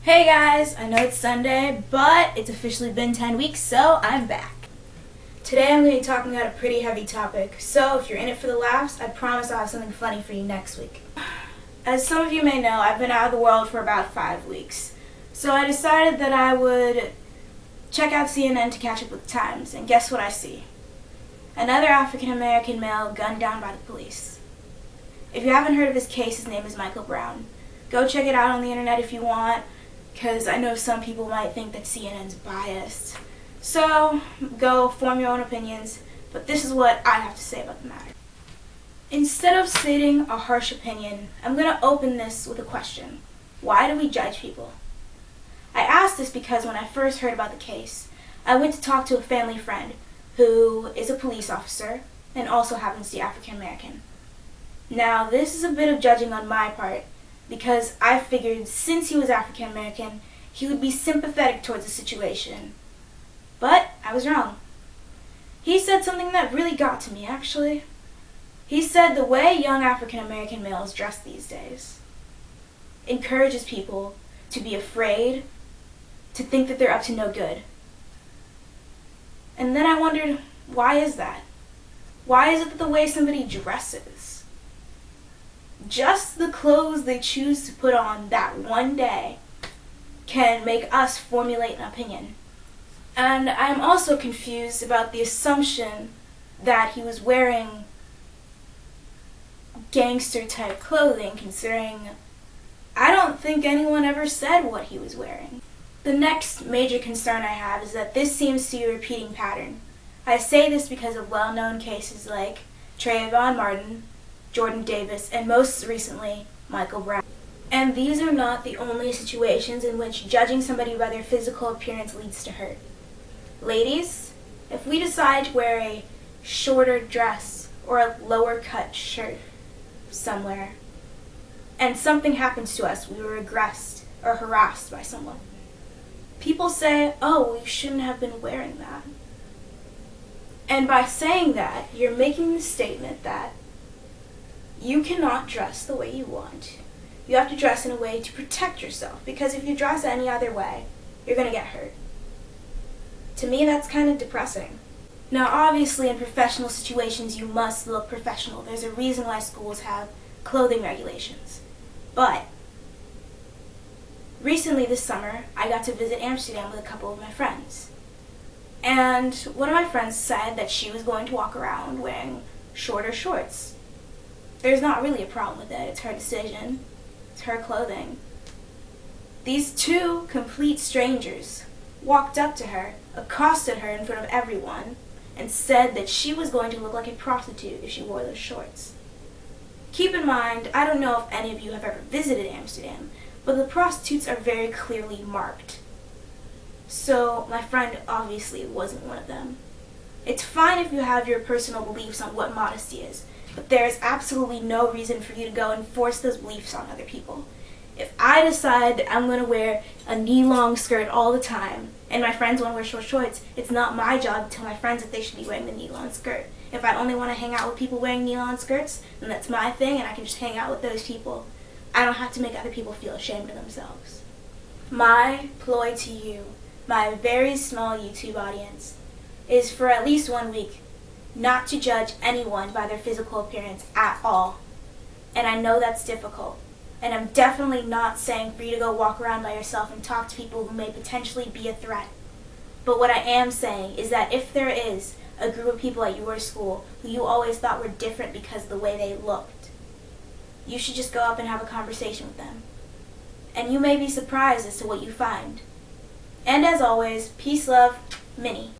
Hey guys, I know it's Sunday, but it's officially been 10 weeks, so I'm back. Today I'm going to be talking about a pretty heavy topic, so if you're in it for the laughs, I promise I'll have something funny for you next week. As some of you may know, I've been out of the world for about 5 weeks, so I decided that I would check out CNN to catch up with the times, and guess what I see? Another African-American male gunned down by the police. If you haven't heard of his case, his name is Michael Brown. Go check it out on the internet if you want, because I know some people might think that CNN's biased. So, go form your own opinions, but this is what I have to say about the matter. Instead of stating a harsh opinion, I'm going to open this with a question. Why do we judge people? I asked this because when I first heard about the case, I went to talk to a family friend who is a police officer and also happens to be African American. Now, this is a bit of judging on my part, because I figured since he was African American, he would be sympathetic towards the situation. But I was wrong. He said something that really got to me, actually. He said the way young African American males dress these days encourages people to be afraid, to think that they're up to no good. And then I wondered, why is that? Why is it that the way somebody dresses, just the clothes they choose to put on that one day, can make us formulate an opinion? And I'm also confused about the assumption that he was wearing gangster type clothing, considering I don't think anyone ever said what he was wearing. The next major concern I have is that this seems to be a repeating pattern. I say this because of well-known cases like Trayvon Martin, Jordan Davis, and most recently, Michael Brown. And these are not the only situations in which judging somebody by their physical appearance leads to hurt. Ladies, if we decide to wear a shorter dress or a lower cut shirt somewhere, and something happens to us, we were aggressed or harassed by someone, people say, oh, well, you shouldn't have been wearing that. And by saying that, you're making the statement that you cannot dress the way you want. You have to dress in a way to protect yourself, because if you dress any other way, you're going to get hurt. To me, that's kind of depressing. Now, obviously, in professional situations, you must look professional. There's a reason why schools have clothing regulations. But recently this summer, I got to visit Amsterdam with a couple of my friends. And one of my friends said that she was going to walk around wearing shorter shorts. There's not really a problem with it. It's her decision. It's her clothing. These two complete strangers walked up to her, accosted her in front of everyone, and said that she was going to look like a prostitute if she wore those shorts. Keep in mind, I don't know if any of you have ever visited Amsterdam, but the prostitutes are very clearly marked. So my friend obviously wasn't one of them. It's fine if you have your personal beliefs on what modesty is, but there is absolutely no reason for you to go and force those beliefs on other people. If I decide that I'm going to wear a knee-long skirt all the time, and my friends want to wear short shorts, it's not my job to tell my friends that they should be wearing the knee-long skirt. If I only want to hang out with people wearing knee-long skirts, then that's my thing, and I can just hang out with those people. I don't have to make other people feel ashamed of themselves. My ploy to you, my very small YouTube audience, is for at least 1 week not to judge anyone by their physical appearance at all. And I know that's difficult. And I'm definitely not saying for you to go walk around by yourself and talk to people who may potentially be a threat. But what I am saying is that if there is a group of people at your school who you always thought were different because of the way they looked, you should just go up and have a conversation with them. And you may be surprised as to what you find. And as always, peace, love, Minnie.